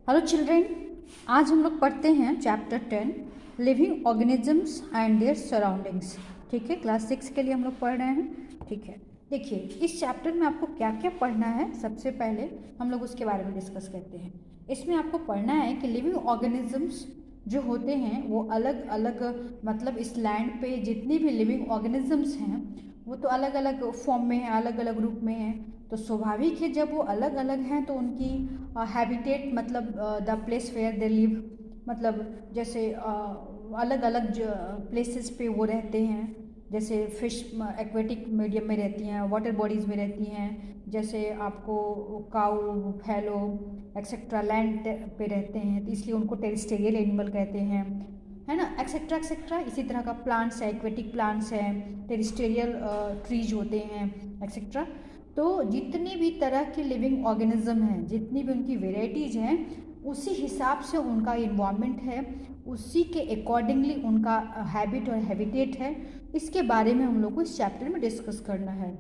Hello children, आज हम लोग पढ़ते हैं chapter 10 living organisms and there surroundings. ठीक है, क्लास 6 के लिए हम लोग पढ़ रहे हैं। ठीक है, देखिए इस चैप्टर में आपको क्या क्या पढ़ना है, सबसे पहले हम लोग उसके बारे में डिस्कस करते हैं। इसमें आपको पढ़ना है कि लिविंग ऑर्गेनिजम्स जो होते हैं वो अलग अलग, मतलब इस लैंड पे जितनी भी लिविंग ऑर्गेनिजम्स हैं वो तो अलग अलग फॉर्म में हैं, अलग अलग रूप में हैं। तो स्वाभाविक है जब वो अलग अलग हैं तो उनकी हैबिटेट, मतलब the place where they live, मतलब जैसे अलग अलग प्लेसेस पे वो रहते हैं। जैसे फिश एक्वेटिक मीडियम में रहती हैं, वाटर बॉडीज़ में रहती हैं। जैसे आपको काऊ, फैलो एक्सेट्रा लैंड पे रहते हैं, तो इसलिए उनको टेरेस्टेरियल एनिमल कहते हैं, है ना, एक्सेट्रा एक्सेट्रा। इसी तरह का प्लांट्स है, एक्वेटिक प्लांट्स हैं, टेरेस्टेरियल ट्रीज होते हैं, एक्सेट्रा। तो जितनी भी तरह के लिविंग ऑर्गेनिज्म हैं, जितनी भी उनकी वेराइटीज़ हैं, उसी हिसाब से उनका इन्वायरमेंट है, उसी के अकॉर्डिंगली उनका हैबिट और हैबिटेट है। इसके बारे में हम लोग को इस चैप्टर में डिस्कस करना है।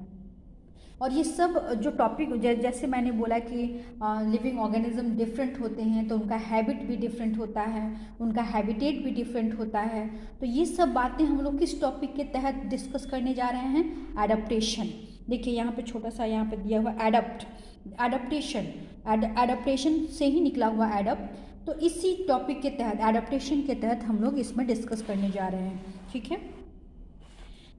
और ये सब जो टॉपिक, जैसे मैंने बोला कि लिविंग ऑर्गेनिज्म डिफरेंट होते हैं तो उनका हैबिट भी डिफरेंट होता है, उनका हैबिटेट भी डिफरेंट होता है। तो ये सब बातें हम लोग किस टॉपिक के तहत डिस्कस करने जा रहे हैं? एडप्टेशन। देखिए यहाँ पे छोटा सा यहाँ पे दिया हुआ एडप्टेशन, एडप्टेशन से ही निकला हुआ एडप्ट। तो इसी टॉपिक के तहत, एडप्टेशन के तहत हम लोग इसमें डिस्कस करने जा रहे हैं। ठीक है,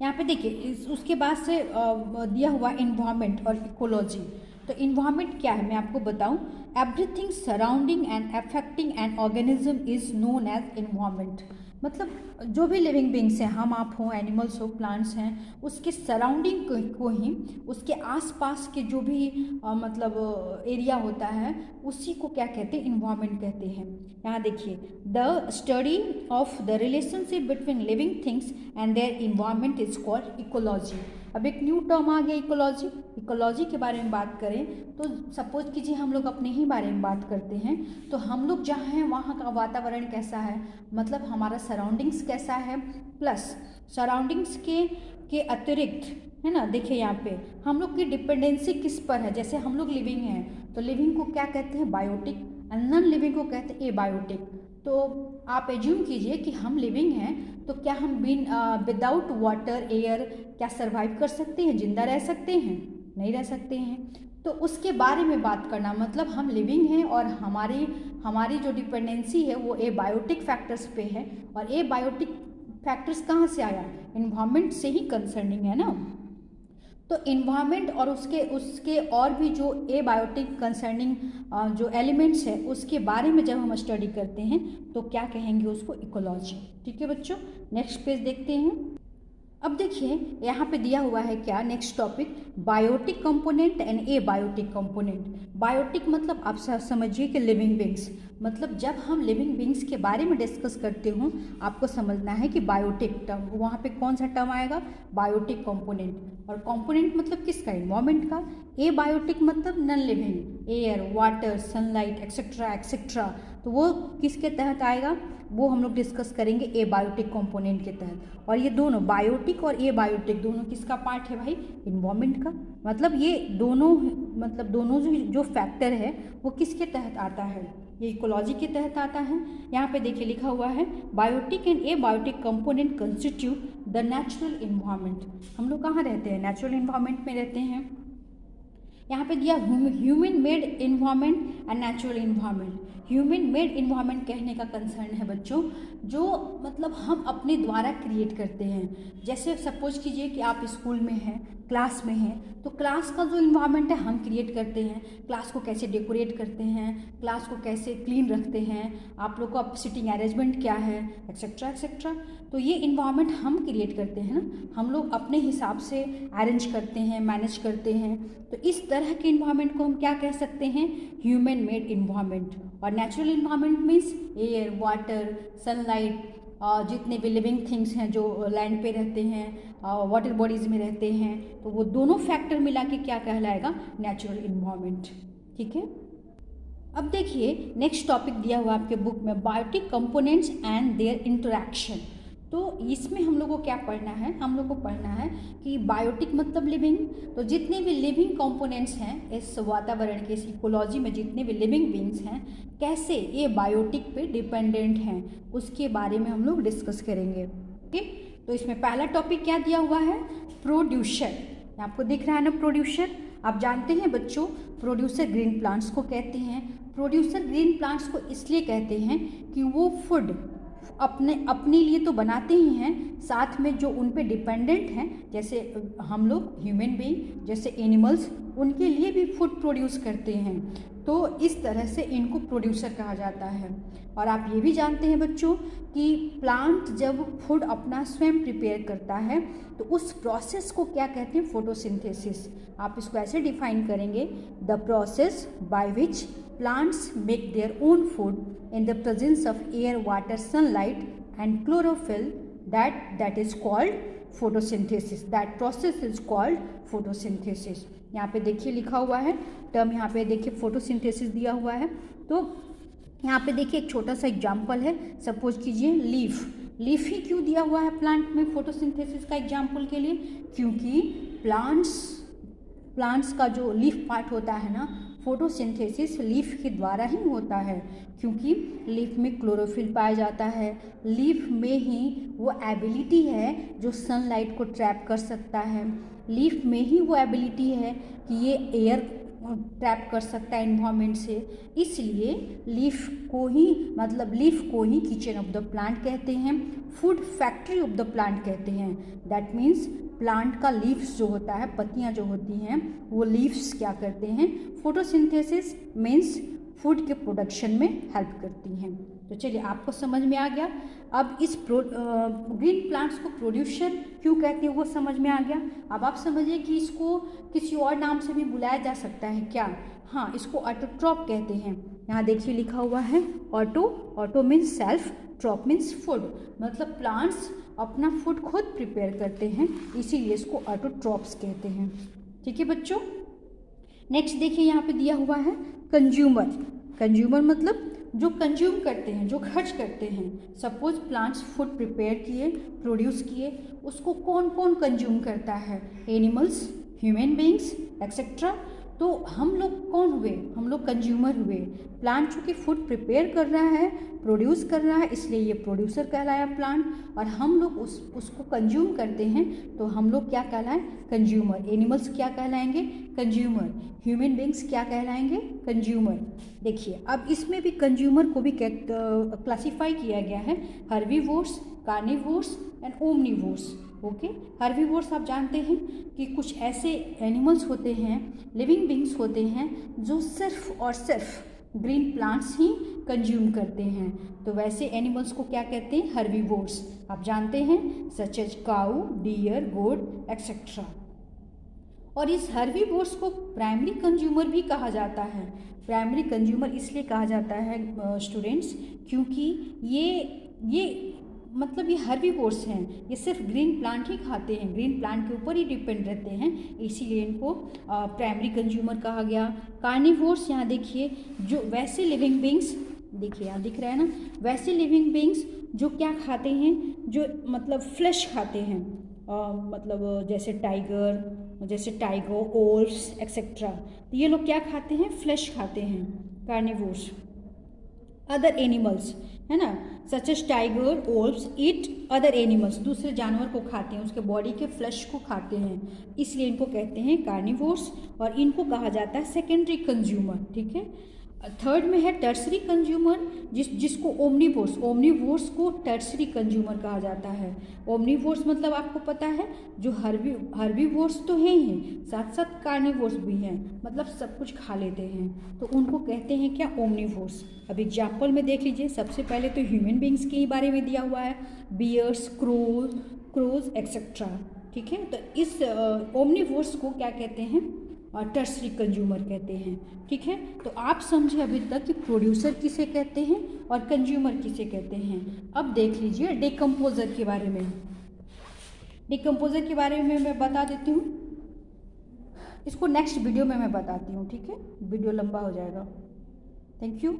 यहाँ पे देखिए उसके बाद से दिया हुआ इन्वायरमेंट और इकोलॉजी। तो इन्वायरमेंट क्या है मैं आपको बताऊं। Everything surrounding and affecting an organism is known as environment. मतलब जो भी लिविंग बींग्स हैं, हम आप हों, एनिमल्स हो, प्लांट्स हैं, उसके सराउंडिंग को ही, उसके आसपास के जो भी मतलब एरिया होता है, उसी को क्या कहते हैं? इन्वायरमेंट कहते हैं। यहाँ देखिए, the study of the relationship between living things and their environment is called ecology. अब एक न्यू टर्म आ गया इकोलॉजी। इकोलॉजी के बारे में बात करें तो सपोज कीजिए हम लोग अपने ही बारे में बात करते हैं, तो हम लोग जहाँ हैं वहाँ का वातावरण कैसा है, मतलब हमारा सराउंडिंग्स कैसा है, प्लस सराउंडिंग्स के अतिरिक्त, है ना। देखिए यहाँ पे हम लोग की डिपेंडेंसी किस पर है। जैसे हम लोग लिविंग हैं तो लिविंग को क्या कहते हैं? बायोटिक। नॉन लिविंग को कहते हैं एबायोटिक। तो आप एज्यूम कीजिए कि हम लिविंग हैं, तो क्या हम विदाउट वाटर, एयर क्या सरवाइव कर सकते हैं? जिंदा रह सकते हैं? नहीं रह सकते हैं। तो उसके बारे में बात करना, मतलब हम लिविंग हैं और हमारी जो डिपेंडेंसी है वो एबायोटिक फैक्टर्स पे है। और एबायोटिक फैक्टर्स कहाँ से आया? इन्वायरमेंट से ही कंसर्निंग है ना। तो इन्वायरमेंट और उसके और भी जो एबायोटिक कंसर्निंग जो एलिमेंट्स है, उसके बारे में जब हम स्टडी करते हैं तो क्या कहेंगे? उसको इकोलॉजी। ठीक है बच्चों, नेक्स्ट पेज देखते हैं। अब देखिए यहाँ पे दिया हुआ है क्या? Next topic, biotic component and abiotic component. Biotic मतलब आप समझिए कि लिविंग बींग्स, मतलब जब हम लिविंग बींग्स के बारे में डिस्कस करते हो आपको समझना है कि बायोटिक टर्म, वहाँ पे कौन सा टर्म आएगा? Biotic component. और कंपोनेंट मतलब किसका? इन्वायरमेंट का। एबायोटिक मतलब non living, air, water, sunlight etcetera etcetera. तो वो किसके तहत आएगा? वो हम लोग डिस्कस करेंगे एबायोटिक कंपोनेंट के तहत। और ये दोनों बायोटिक और एबायोटिक दोनों किसका पार्ट है भाई? इन्वायरमेंट का। मतलब ये दोनों जो फैक्टर है वो किसके तहत आता है? ये इकोलॉजी के तहत आता है। यहाँ पे देखिए लिखा हुआ है, biotic and abiotic component constitute the natural environment. हम लोग कहाँ रहते हैं? नेचुरल इन्वायरमेंट में रहते हैं। यहाँ पे दिया human made environment and natural environment. Human made environment कहने का कंसर्न है बच्चों, जो मतलब हम अपने द्वारा क्रिएट करते हैं। जैसे सपोज कीजिए कि आप स्कूल में हैं, क्लास में हैं, तो क्लास का जो इन्वायरमेंट है हम क्रिएट करते हैं। क्लास को कैसे डेकोरेट करते हैं, क्लास को कैसे क्लीन रखते हैं, आप लोग को अब सिटिंग अरेंजमेंट क्या है, एक्सेट्रा एक्सेट्रा। तो ये इन्वायरमेंट हम क्रिएट करते हैं ना, हम लोग अपने हिसाब से अरेंज करते हैं, मैनेज करते हैं। तो इस तरह के इन्वायरमेंट को हम क्या कह सकते हैं? Human made environment. और natural environment means air, water, sunlight, जितने भी लिविंग थिंग्स हैं जो लैंड पे रहते हैं, वाटर बॉडीज़ में रहते हैं, तो वो दोनों फैक्टर मिला के क्या कहलाएगा? Natural environment. ठीक है, अब देखिए नेक्स्ट टॉपिक दिया हुआ आपके बुक में, biotic components and their interaction. तो इसमें हम लोग को क्या पढ़ना है, हम लोग को पढ़ना है कि बायोटिक मतलब लिविंग। तो जितने भी लिविंग कंपोनेंट्स हैं इस वातावरण के, इस इकोलॉजी में जितने भी लिविंग बींग्स हैं, कैसे ये बायोटिक पे डिपेंडेंट हैं, उसके बारे में हम लोग डिस्कस करेंगे। ओके, तो इसमें पहला टॉपिक क्या दिया हुआ है, प्रोड्यूसर। आपको दिख रहा है ना प्रोड्यूसर। आप जानते हैं बच्चों, प्रोड्यूसर ग्रीन प्लांट्स को कहते हैं। प्रोड्यूसर ग्रीन प्लांट्स को इसलिए कहते हैं कि वो फूड अपने लिए तो बनाते ही हैं, साथ में जो उन पे डिपेंडेंट हैं, जैसे हम लोग ह्यूमन बीइंग, जैसे एनिमल्स, उनके लिए भी फूड प्रोड्यूस करते हैं। तो इस तरह से इनको प्रोड्यूसर कहा जाता है। और आप ये भी जानते हैं बच्चों कि प्लांट जब फूड अपना स्वयं प्रिपेयर करता है तो उस प्रोसेस को क्या कहते हैं, फोटोसिंथेसिस। आप इसको ऐसे डिफाइन करेंगे, the process by which plants make their own food in the presence of air, water, sunlight and chlorophyll, that is called photosynthesis. That process is called photosynthesis. यहाँ पे देखिए लिखा हुआ है टर्म, यहाँ पे देखिए फोटोसिंथेसिस दिया हुआ है। तो यहाँ पे देखिए एक छोटा सा एग्जाम्पल है, सपोज कीजिए लीफ ही क्यों दिया हुआ है प्लांट में फोटोसिंथेसिस का एग्जाम्पल के लिए, क्योंकि प्लांट्स का जो लीफ पार्ट होता है ना, फोटोसिंथेसिस लीफ के द्वारा ही होता है, क्योंकि लीफ में क्लोरोफिल पाया जाता है। लीफ में ही वो एबिलिटी है जो सनलाइट को ट्रैप कर सकता है, लीफ में ही वो एबिलिटी है कि ये एयर ट्रैप कर सकता है एनवायरनमेंट से। इसलिए लीफ को ही किचन ऑफ द प्लांट कहते हैं, food factory of the plant कहते हैं। दैट मीन्स प्लांट का लीव्स जो होता है, पत्तियां जो होती हैं, वो लीव्स क्या करते हैं, फोटोसिंथेसिस मीन्स फूड के प्रोडक्शन में हेल्प करती हैं। तो चलिए आपको समझ में आ गया। अब इस ग्रीन प्लांट्स को प्रोड्यूसर क्यों कहते हैं वो समझ में आ गया। अब आप समझिए कि इसको किसी और नाम से भी बुलाया जा सकता है क्या, हाँ, इसको ऑटोट्रॉप कहते हैं। यहाँ देखिए लिखा हुआ है auto means self, troph means food, मतलब प्लांट्स अपना फूड खुद प्रिपेयर करते हैं, इसीलिए इसको ऑटोट्रॉप्स कहते हैं। ठीक है बच्चों। नेक्स्ट देखिए यहाँ पे दिया हुआ है कंज्यूमर मतलब जो कंज्यूम करते हैं, जो खर्च करते हैं। सपोज प्लांट्स फूड प्रिपेयर किए, प्रोड्यूस किए, उसको कौन कौन कंज्यूम करता है, एनिमल्स, ह्यूमन बीइंग्स एक्सेट्रा। तो हम लोग कौन हुए, हम लोग कंज्यूमर हुए। प्लांट चूँकि फूड प्रिपेयर कर रहा है, प्रोड्यूस कर रहा है, इसलिए ये प्रोड्यूसर कहलाया प्लांट, और हम लोग उसको कंज्यूम करते हैं तो हम लोग क्या कहलाएं, कंज्यूमर। एनिमल्स क्या कहलाएंगे, कंज्यूमर। ह्यूमन बीइंग्स क्या कहलाएंगे, कंज्यूमर। देखिए अब इसमें भी कंज्यूमर को भी क्लासीफाई किया गया है, herbivores, carnivores and omnivores. Okay, herbivores आप जानते हैं कि कुछ ऐसे एनिमल्स होते हैं, लिविंग बींग्स होते हैं, जो सिर्फ और सिर्फ ग्रीन प्लांट्स ही कंज्यूम करते हैं। तो वैसे एनिमल्स को क्या कहते हैं, हर्बीवोर्स। आप जानते हैं सच एज काऊ, डियर, गोट एक्सेट्रा। और इस हर्बीवोर्स को प्राइमरी कंज्यूमर भी कहा जाता है। प्राइमरी कंज्यूमर इसलिए कहा जाता है स्टूडेंट्स, क्योंकि ये मतलब ये हर्बीवोर्स हैं, ये सिर्फ ग्रीन प्लांट ही खाते हैं, ग्रीन प्लांट के ऊपर ही डिपेंड रहते हैं, इसीलिए इनको प्राइमरी कंज्यूमर कहा गया। कार्निवोर्स, यहाँ देखिए, जो वैसे लिविंग बींग्स, देखिए यहाँ दिख रहा है ना, वैसे लिविंग बींग्स जो क्या खाते हैं, जो मतलब फ्लैश खाते हैं, मतलब जैसे टाइगर, ओल्स एक्सेट्रा। तो ये लोग क्या खाते हैं, फ्लैश खाते हैं, कार्निवोर्स। अदर एनिमल्स है ना, such as tiger, wolves eat other animals, दूसरे जानवर को खाते हैं, उसके बॉडी के फ्लैश को खाते हैं, इसलिए इनको कहते हैं कार्निवोर्स। और इनको कहा जाता है सेकेंडरी कंज्यूमर। ठीक है। थर्ड में है टर्सरी कंज्यूमर, जिसको ओमनीवोर्स को टर्सरी कंज्यूमर कहा जाता है। ओमनीवोर्स मतलब आपको पता है, जो हर्बीवोर्स तो हैं ही, साथ साथ कार्निवोर्स भी हैं, मतलब सब कुछ खा लेते हैं, तो उनको कहते हैं क्या, ओमनीवोर्स। अब एग्जाम्पल में देख लीजिए, सबसे पहले तो ह्यूमन बींग्स के बारे में दिया हुआ है, बियर्स, क्रोज एक्सेट्रा। ठीक है। तो इस ओमनीवोर्स को क्या कहते हैं, टर्सरी कंज्यूमर कहते हैं। ठीक है। तो आप समझे अभी तक कि प्रोड्यूसर किसे कहते हैं और कंज्यूमर किसे कहते हैं। अब देख लीजिए डिकम्पोजर के बारे में। डिकम्पोजर के बारे में मैं बता देती हूँ, इसको नेक्स्ट वीडियो में मैं बताती हूँ। ठीक है, वीडियो लंबा हो जाएगा। Thank you.